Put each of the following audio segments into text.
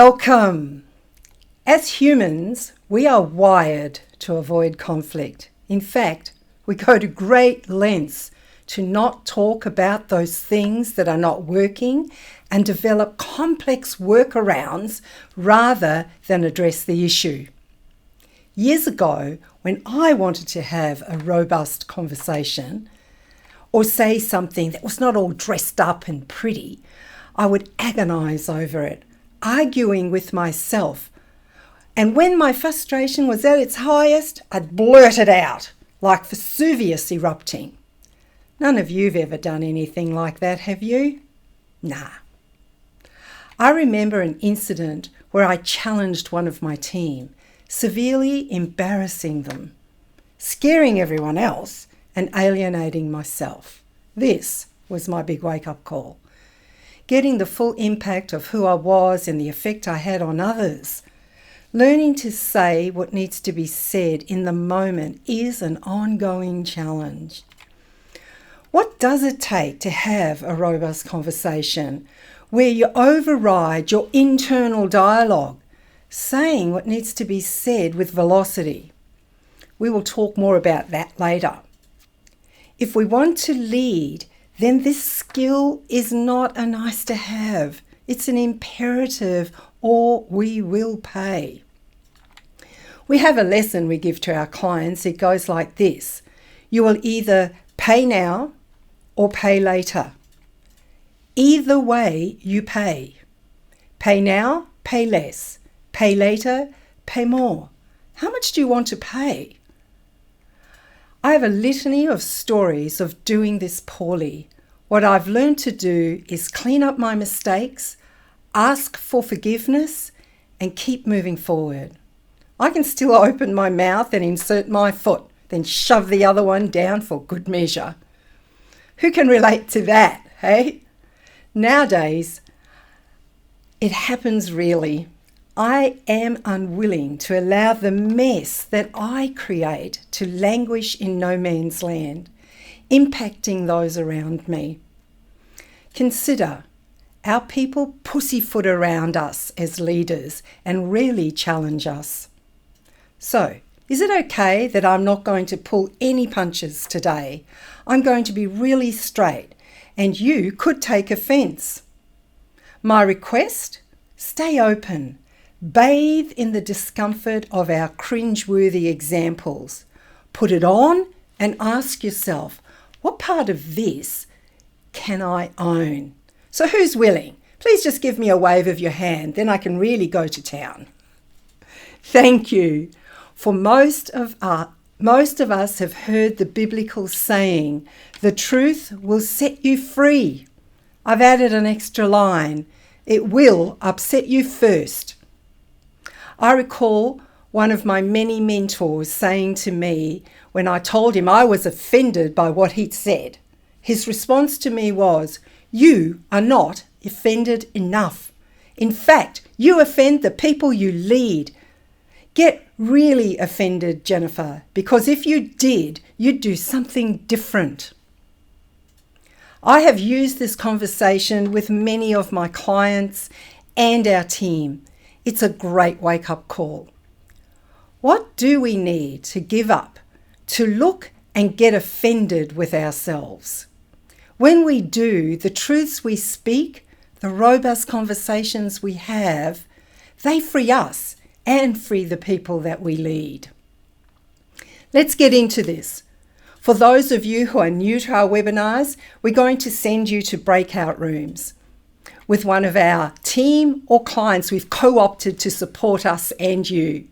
Welcome. As humans, we are wired to avoid conflict. In fact, we go to great lengths to not talk about those things that are not working and develop complex workarounds rather than address the issue. Years ago, when I wanted to have a robust conversation or say something that was not all dressed up and pretty, I would agonize over it, arguing with myself. And when my frustration was at its highest, I'd blurt it out, like Vesuvius erupting. None of you've ever done anything like that, have you? Nah. I remember an incident where I challenged one of my team, severely embarrassing them, scaring everyone else and alienating myself. This was my big wake-up call. Getting the full impact of who I was and the effect I had on others. Learning to say what needs to be said in the moment is an ongoing challenge. What does it take to have a robust conversation where you override your internal dialogue, saying what needs to be said with velocity? We will talk more about that later. If we want to lead, then this skill is not a nice to have. It's an imperative, or we will pay. We have a lesson we give to our clients. It goes like this. You will either pay now or pay later. Either way, you pay. Pay now, pay less. Pay later, pay more. How much do you want to pay? I have a litany of stories of doing this poorly. What I've learned to do is clean up my mistakes, ask for forgiveness, and keep moving forward. I can still open my mouth and insert my foot, then shove the other one down for good measure. Who can relate to that, hey? Nowadays, it happens really. I am unwilling to allow the mess that I create to languish in no man's land, impacting those around me. Consider, our people pussyfoot around us as leaders and rarely challenge us. So, is it okay that I'm not going to pull any punches today? I'm going to be really straight, and you could take offence. My request? Stay open. Bathe in the discomfort of our cringeworthy examples. Put it on and ask yourself, what part of this can I own? So who's willing? Please just give me a wave of your hand, then I can really go to town. Thank you. For most of us have heard the biblical saying, the truth will set you free. I've added an extra line. It will upset you first. I recall one of my many mentors saying to me when I told him I was offended by what he'd said. His response to me was, "You are not offended enough. In fact, you offend the people you lead. Get really offended, Jennifer, because if you did, you'd do something different." I have used this conversation with many of my clients and our team. It's a great wake-up call. What do we need to give up to look and get offended with ourselves? When we do, the truths we speak, the robust conversations we have, they free us and free the people that we lead. Let's get into this. For those of you who are new to our webinars, we're going to send you to breakout rooms with one of our team or clients we've co-opted to support us and you.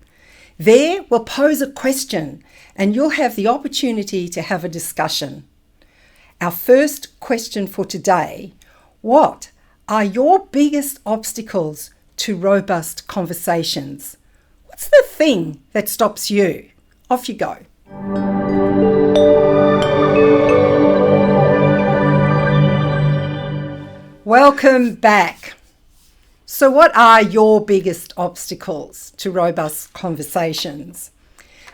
There, we'll pose a question and you'll have the opportunity to have a discussion. Our first question for today, what are your biggest obstacles to robust conversations? What's the thing that stops you? Off you go. Welcome back. So what are your biggest obstacles to robust conversations?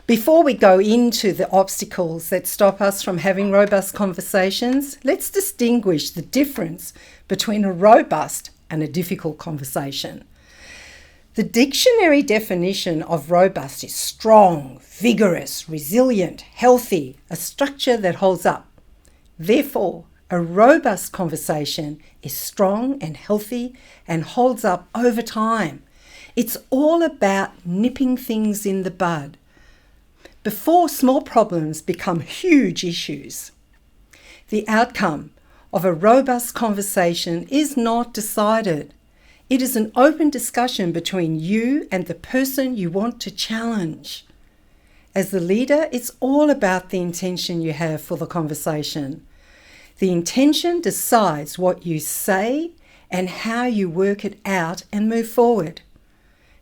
Before we go into the obstacles that stop us from having robust conversations, let's distinguish the difference between a robust and a difficult conversation. The dictionary definition of robust is strong, vigorous, resilient, healthy, a structure that holds up. Therefore, a robust conversation is strong and healthy and holds up over time. It's all about nipping things in the bud before small problems become huge issues. The outcome of a robust conversation is not decided. It is an open discussion between you and the person you want to challenge. As the leader, it's all about the intention you have for the conversation. The intention decides what you say and how you work it out and move forward.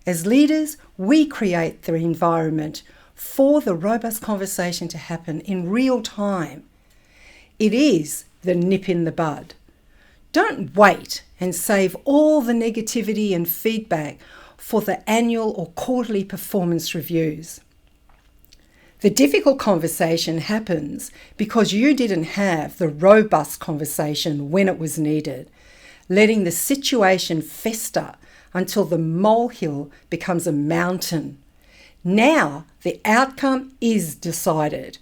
As leaders, we create the environment for the robust conversation to happen in real time. It is the nip in the bud. Don't wait and save all the negativity and feedback for the annual or quarterly performance reviews. The difficult conversation happens because you didn't have the robust conversation when it was needed, letting the situation fester until the molehill becomes a mountain. Now the outcome is decided.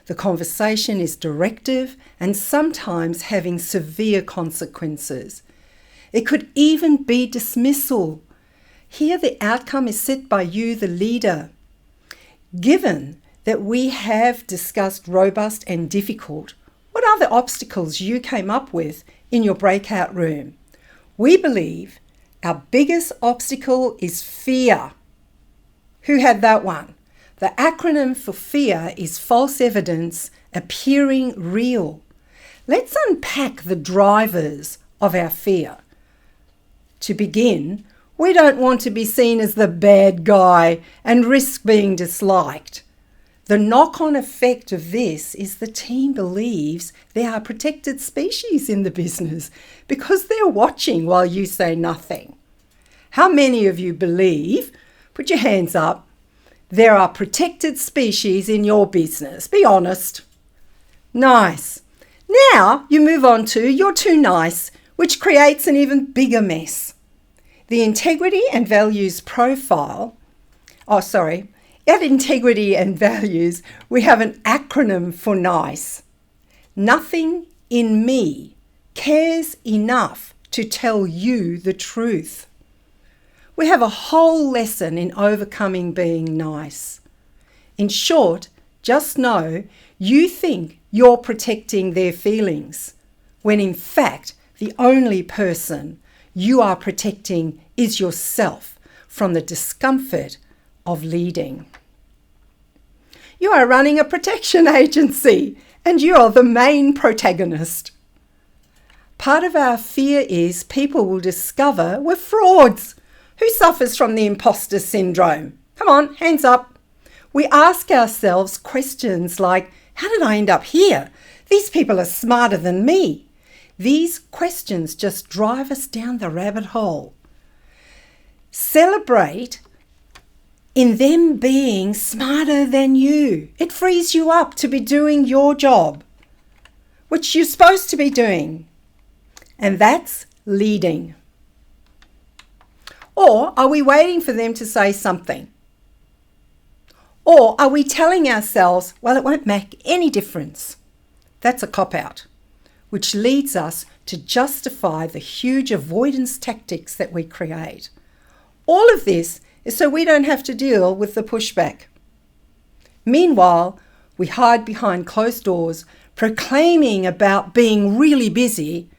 The conversation is directive and sometimes having severe consequences. It could even be dismissal. Here the outcome is set by you, the leader. Given that we have discussed robust and difficult, what are the obstacles you came up with in your breakout room? We believe our biggest obstacle is fear. Who had that one? The acronym for fear is false evidence appearing real. Let's unpack the drivers of our fear. To begin, we don't want to be seen as the bad guy and risk being disliked. The knock-on effect of this is the team believes there are protected species in the business because they're watching while you say nothing. How many of you believe, put your hands up, there are protected species in your business? Be honest. Nice. Now you move on to you're too nice, which creates an even bigger mess. The integrity and values profile, at integrity and values, we have an acronym for NICE. Nothing in me cares enough to tell you the truth. We have a whole lesson in overcoming being nice. In short, just know you think you're protecting their feelings, when in fact, the only person you are protecting is yourself from the discomfort of leading. You are running a protection agency and you're the main protagonist. Part of our fear is people will discover we're frauds. Who suffers from the imposter syndrome? Come on, hands up. We ask ourselves questions like, how did I end up here? These people are smarter than me. These questions just drive us down the rabbit hole. Celebrate in them being smarter than you. It frees you up to be doing your job, which you're supposed to be doing. And that's leading. Or are we waiting for them to say something? Or are we telling ourselves, well, it won't make any difference? That's a cop-out, which leads us to justify the huge avoidance tactics that we create. All of this is so we don't have to deal with the pushback. Meanwhile, we hide behind closed doors, proclaiming about being really busy.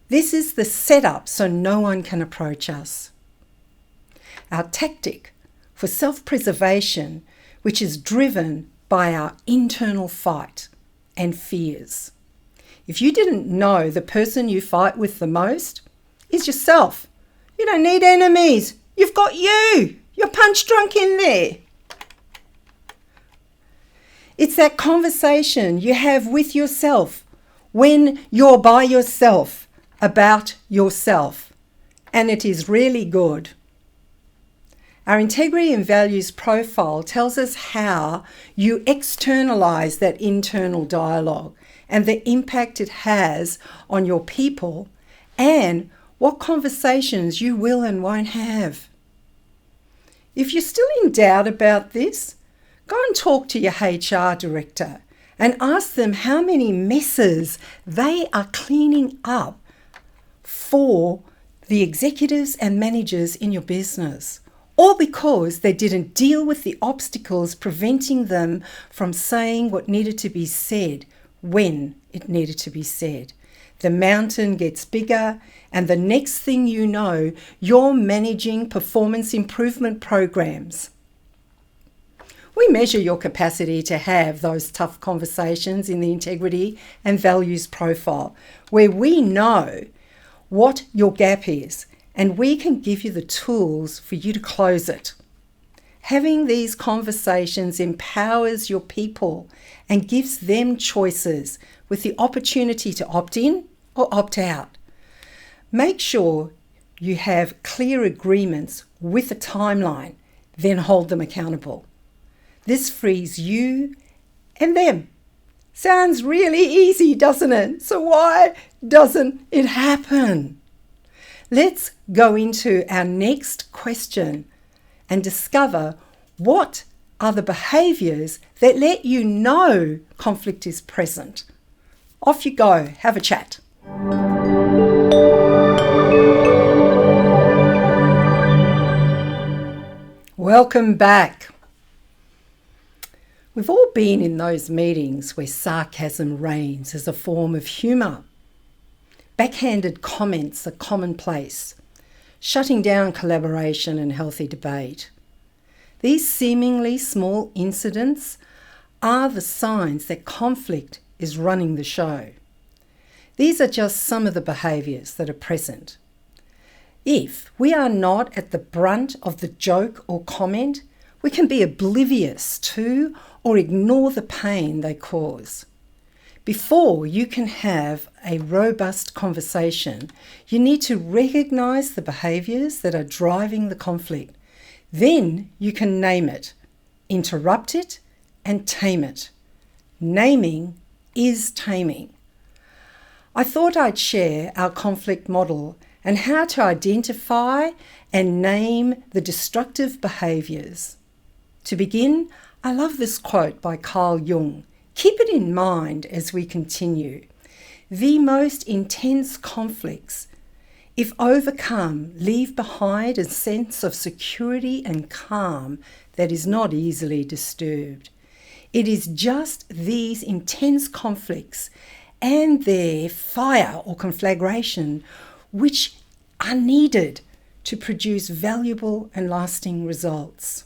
This is the setup so no one can approach us. Our tactic for self-preservation, which is driven by our internal fight and fears. If you didn't know the person you fight with the most is yourself, you don't need enemies. You've got you. You're punch drunk in there. It's that conversation you have with yourself when you're by yourself about yourself, and it is really good. Our integrity and values profile tells us how you externalize that internal dialogue and the impact it has on your people and what conversations you will and won't have. If you're still in doubt about this, go and talk to your HR director and ask them how many messes they are cleaning up for the executives and managers in your business, all because they didn't deal with the obstacles preventing them from saying what needed to be said when it needed to be said. The mountain gets bigger, and the next thing you know, you're managing performance improvement programs. We measure your capacity to have those tough conversations in the integrity and values profile, where we know what your gap is, and we can give you the tools for you to close it. Having these conversations empowers your people and gives them choices with the opportunity to opt in or opt out. Make sure you have clear agreements with a timeline, then hold them accountable. This frees you and them. Sounds really easy, doesn't it? So why doesn't it happen? Let's go into our next question and discover what are the behaviours that let you know conflict is present. Off you go, have a chat. Welcome back. We've all been in those meetings where sarcasm reigns as a form of humour. Backhanded comments are commonplace, shutting down collaboration and healthy debate. These seemingly small incidents are the signs that conflict is running the show. These are just some of the behaviours that are present. If we are not at the brunt of the joke or comment, we can be oblivious to or ignore the pain they cause. Before you can have a robust conversation, you need to recognise the behaviours that are driving the conflict. Then you can name it, interrupt it, and tame it. Naming is taming. I thought I'd share our conflict model and how to identify and name the destructive behaviours. To begin, I love this quote by Carl Jung. Keep it in mind as we continue. The most intense conflicts, if overcome, leave behind a sense of security and calm that is not easily disturbed. It is just these intense conflicts and their fire or conflagration which are needed to produce valuable and lasting results.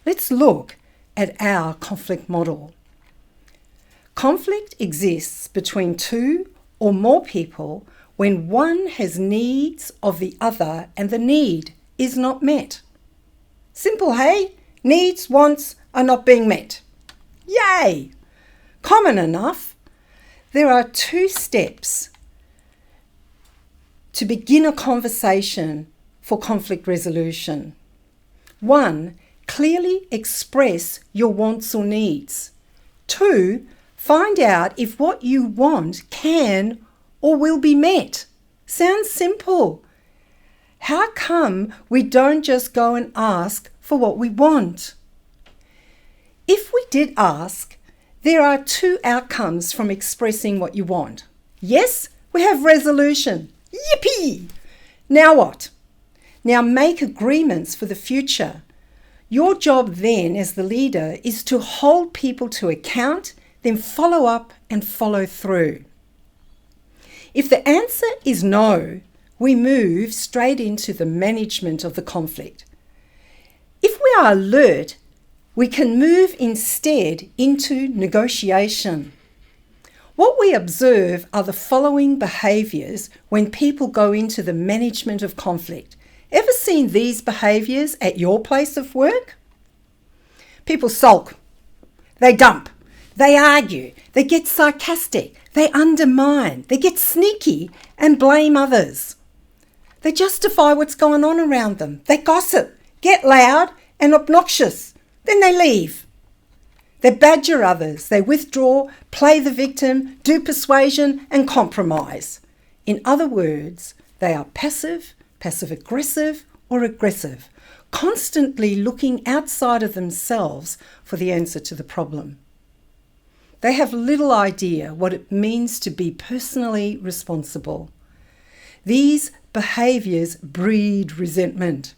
Let's look at our conflict model. Conflict exists between two or more people when one has needs of the other and the need is not met. Simple, hey? Needs, wants are not being met. Yay! Common enough. There are 2 steps to begin a conversation for conflict resolution. 1, clearly express your wants or needs. 2, find out if what you want can or will be met. Sounds simple. How come we don't just go and ask for what we want? If we did ask, there are 2 outcomes from expressing what you want. Yes, we have resolution. Yippee! Now what? Now make agreements for the future. Your job then as the leader is to hold people to account, then follow up and follow through. If the answer is no, we move straight into the management of the conflict. If we are alert, we can move instead into negotiation. What we observe are the following behaviours when people go into the management of conflict. Ever seen these behaviours at your place of work? People sulk, they dump, they argue, they get sarcastic, they undermine, they get sneaky and blame others. They justify what's going on around them. They gossip, get loud and obnoxious. Then they leave. They badger others. They withdraw, play the victim, do persuasion and compromise. In other words, they are passive, passive-aggressive or aggressive, constantly looking outside of themselves for the answer to the problem. They have little idea what it means to be personally responsible. These behaviours breed resentment.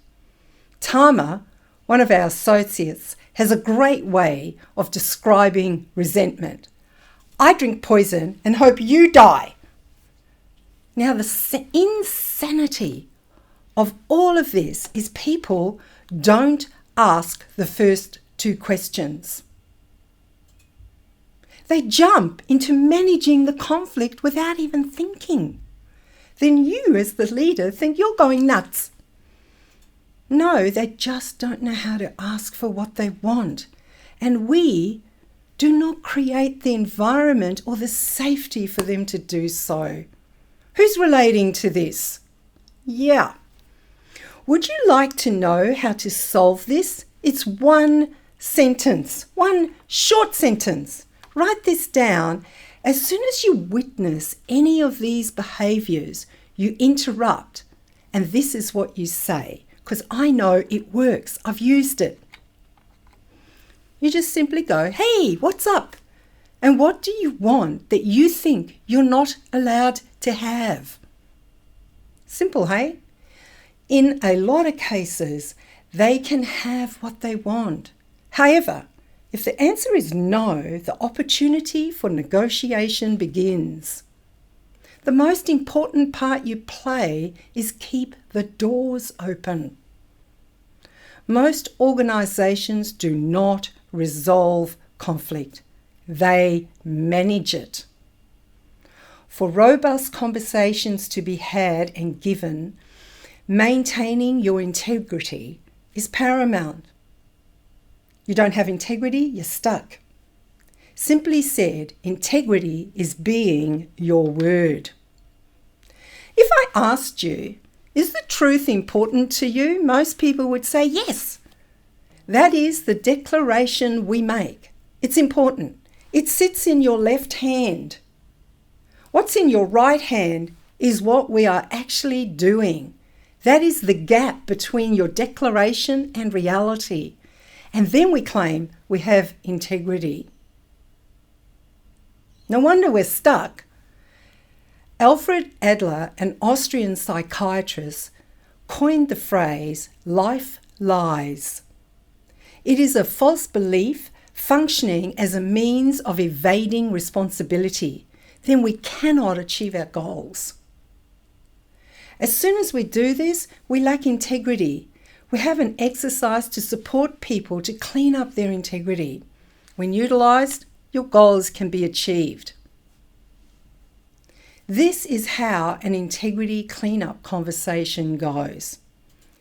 Tama, one of our associates, has a great way of describing resentment. I drink poison and hope you die. Now, the insanity of all of this is people don't ask the first two questions. They jump into managing the conflict without even thinking. Then you, as the leader, think you're going nuts. No, they just don't know how to ask for what they want. And we do not create the environment or the safety for them to do so. Who's relating to this? Yeah. Would you like to know how to solve this? It's one sentence, one short sentence. Write this down. As soon as you witness any of these behaviours, you interrupt. And this is what you say, because I know it works. I've used it. You just simply go, hey, what's up? And what do you want that you think you're not allowed to have? Simple, hey? In a lot of cases, they can have what they want. However, if the answer is no, the opportunity for negotiation begins. The most important part you play is keep the doors open. Most organisations do not resolve conflict. They manage it. For robust conversations to be had and given, maintaining your integrity is paramount. You don't have integrity, you're stuck. Simply said, integrity is being your word. If I asked you, is the truth important to you? Most people would say yes. That is the declaration we make. It's important. It sits in your left hand. What's in your right hand is what we are actually doing. That is the gap between your declaration and reality. And then we claim we have integrity. No wonder we're stuck. Alfred Adler, an Austrian psychiatrist, coined the phrase, life lies. It is a false belief functioning as a means of evading responsibility. Then we cannot achieve our goals. As soon as we do this, we lack integrity. We have an exercise to support people to clean up their integrity. When utilised, your goals can be achieved. This is how an integrity clean-up conversation goes.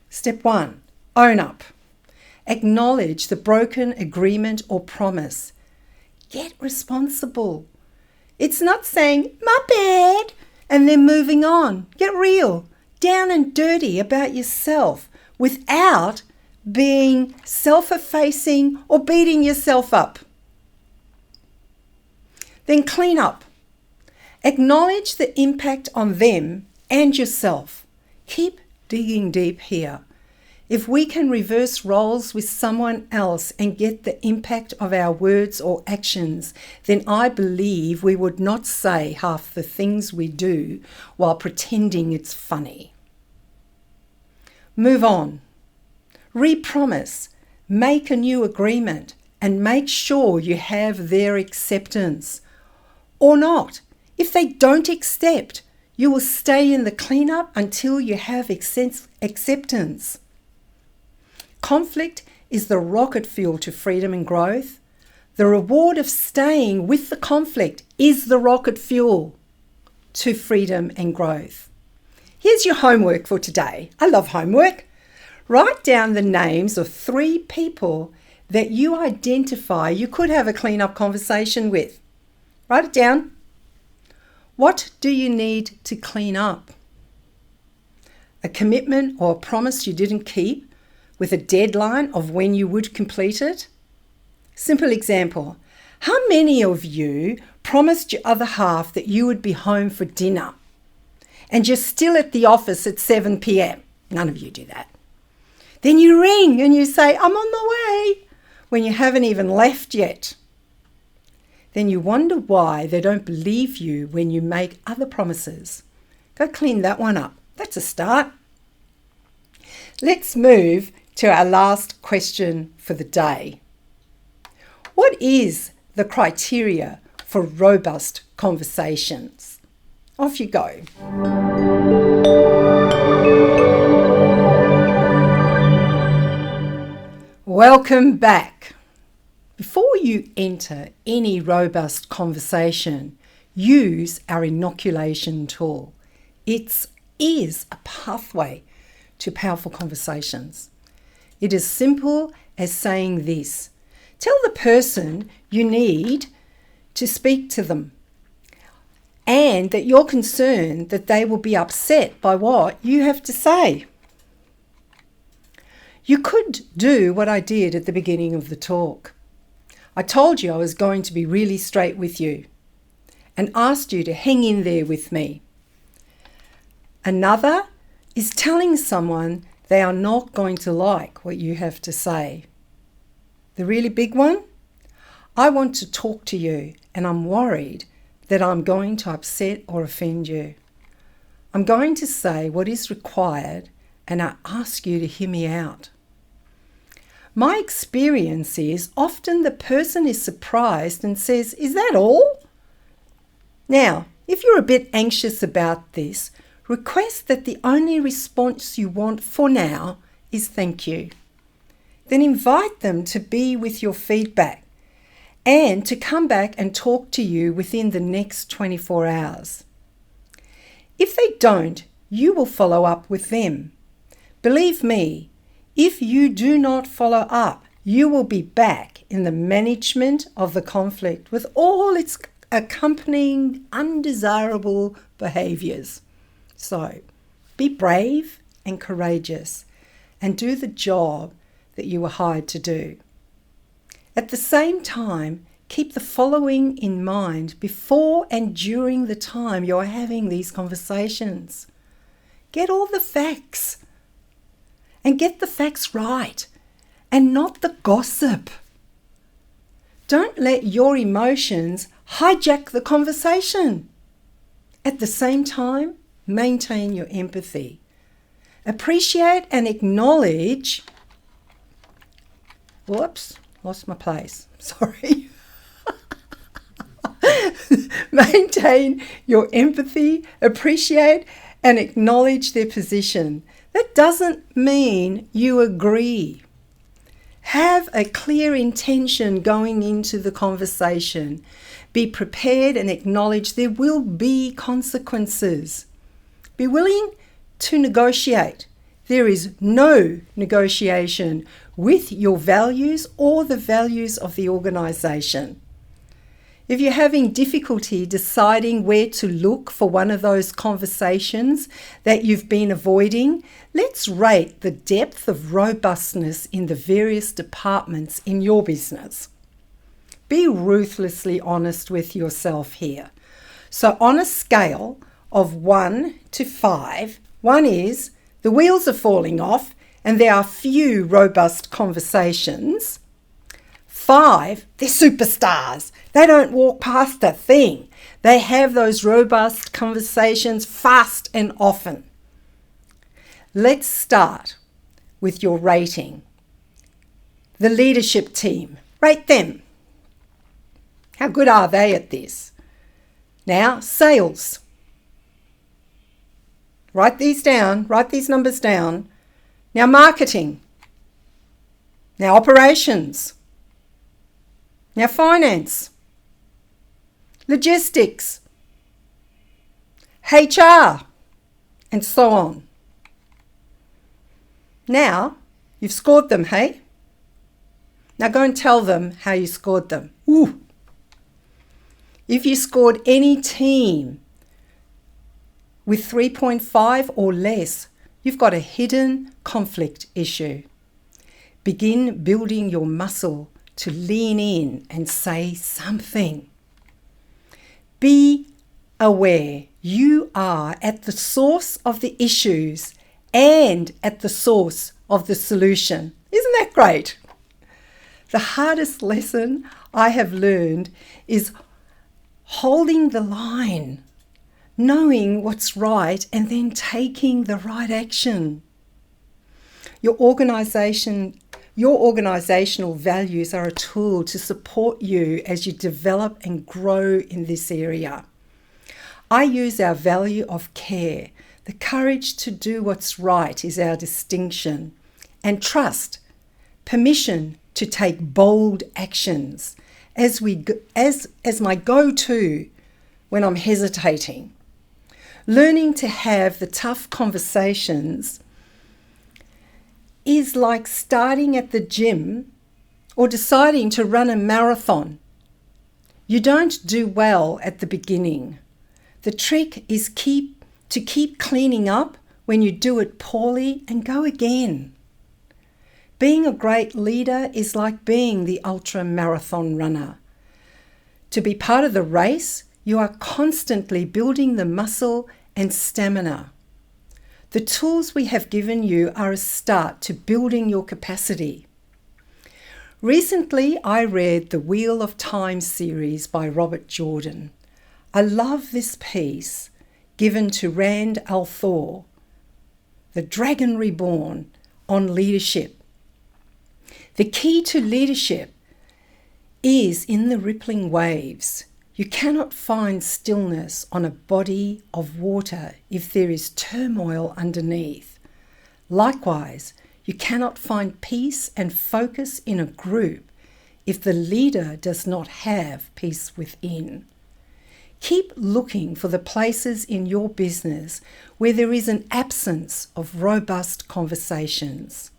Step 1, own up. Acknowledge the broken agreement or promise. Get responsible. It's not saying, my bad, and then moving on. Get real, down and dirty about yourself without being self-effacing or beating yourself up. Then clean up. Acknowledge the impact on them and yourself. Keep digging deep here. If we can reverse roles with someone else and get the impact of our words or actions, then I believe we would not say half the things we do while pretending it's funny. Move on. Re-promise. Make a new agreement and make sure you have their acceptance. Or not. If they don't accept, you will stay in the cleanup until you have acceptance. Conflict is the rocket fuel to freedom and growth. The reward of staying with the conflict is the rocket fuel to freedom and growth. Here's your homework for today. I love homework. Write down the names of 3 people that you identify you could have a clean-up conversation with. Write it down. What do you need to clean up? A commitment or a promise you didn't keep with a deadline of when you would complete it? Simple example. How many of you promised your other half that you would be home for dinner and you're still at the office at 7 p.m? None of you do that. Then you ring and you say, I'm on the way, when you haven't even left yet. Then you wonder why they don't believe you when you make other promises. Go clean that one up. That's a start. Let's move to our last question for the day. What is the criteria for robust conversations? Off you go. Welcome back. Before you enter any robust conversation, use our inoculation tool. It is a pathway to powerful conversations. It is simple as saying this. Tell the person you need to speak to them and that you're concerned that they will be upset by what you have to say. You could do what I did at the beginning of the talk. I told you I was going to be really straight with you and asked you to hang in there with me. Another is telling someone they are not going to like what you have to say. The really big one, I want to talk to you and I'm worried that I'm going to upset or offend you. I'm going to say what is required and I ask you to hear me out. My experience is often the person is surprised and says, is that all? Now, if you're a bit anxious about this, request that the only response you want for now is thank you. Then invite them to be with your feedback and to come back and talk to you within the next 24 hours. If they don't, you will follow up with them. Believe me, if you do not follow up, you will be back in the management of the conflict with all its accompanying undesirable behaviours. So, be brave and courageous and do the job that you were hired to do. At the same time, keep the following in mind before and during the time you're having these conversations. Get all the facts. And get the facts right and not the gossip. Don't let your emotions hijack the conversation. At the same time, maintain your empathy. Appreciate and acknowledge. Whoops, lost my place. Sorry. Maintain your empathy, appreciate and acknowledge their position. That doesn't mean you agree. Have a clear intention going into the conversation. Be prepared and acknowledge there will be consequences. Be willing to negotiate. There is no negotiation with your values or the values of the organisation. If you're having difficulty deciding where to look for one of those conversations that you've been avoiding, let's rate the depth of robustness in the various departments in your business. Be ruthlessly honest with yourself here. So on a scale of 1 to 5, 1 is the wheels are falling off and there are few robust conversations. 5, they're superstars. They don't walk past a thing. They have those robust conversations fast and often. Let's start with your rating. The leadership team, rate them. How good are they at this? Now, sales. Write these down, write these numbers down. Now, marketing. Now, operations. Now, finance, logistics, HR, and so on. Now, you've scored them, hey? Now go and tell them how you scored them. Ooh. If you scored any team with 3.5 or less, you've got a hidden conflict issue. Begin building your muscle to lean in and say something. Be aware you are at the source of the issues and at the source of the solution. Isn't that great? The hardest lesson I have learned is holding the line, knowing what's right and then taking the right action. Your organizational values are a tool to support you as you develop and grow in this area. I use our value of care. The courage to do what's right is our distinction. And trust, permission to take bold actions as my go-to when I'm hesitating. Learning to have the tough conversations is like starting at the gym or deciding to run a marathon. You don't do well at the beginning. The trick is to keep cleaning up when you do it poorly and go again. Being a great leader is like being the ultra marathon runner. To be part of the race, you are constantly building the muscle and stamina. The tools we have given you are a start to building your capacity. Recently, I read the Wheel of Time series by Robert Jordan. I love this piece given to Rand Althor, The Dragon Reborn, on leadership. The key to leadership is in the rippling waves. You cannot find stillness on a body of water if there is turmoil underneath. Likewise, you cannot find peace and focus in a group if the leader does not have peace within. Keep looking for the places in your business where there is an absence of robust conversations.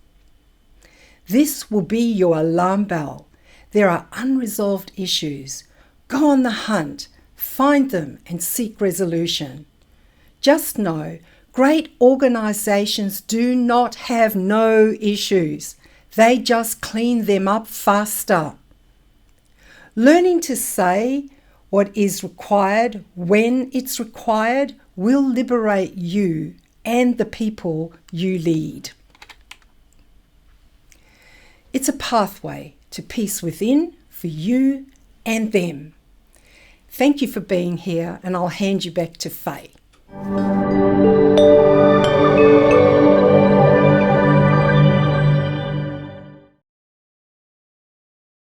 This will be your alarm bell. There are unresolved issues. Go on the hunt, find them and seek resolution. Just know, great organisations do not have no issues. They just clean them up faster. Learning to say what is required when it's required will liberate you and the people you lead. It's a pathway to peace within for you and them. Thank you for being here, and I'll hand you back to Faye.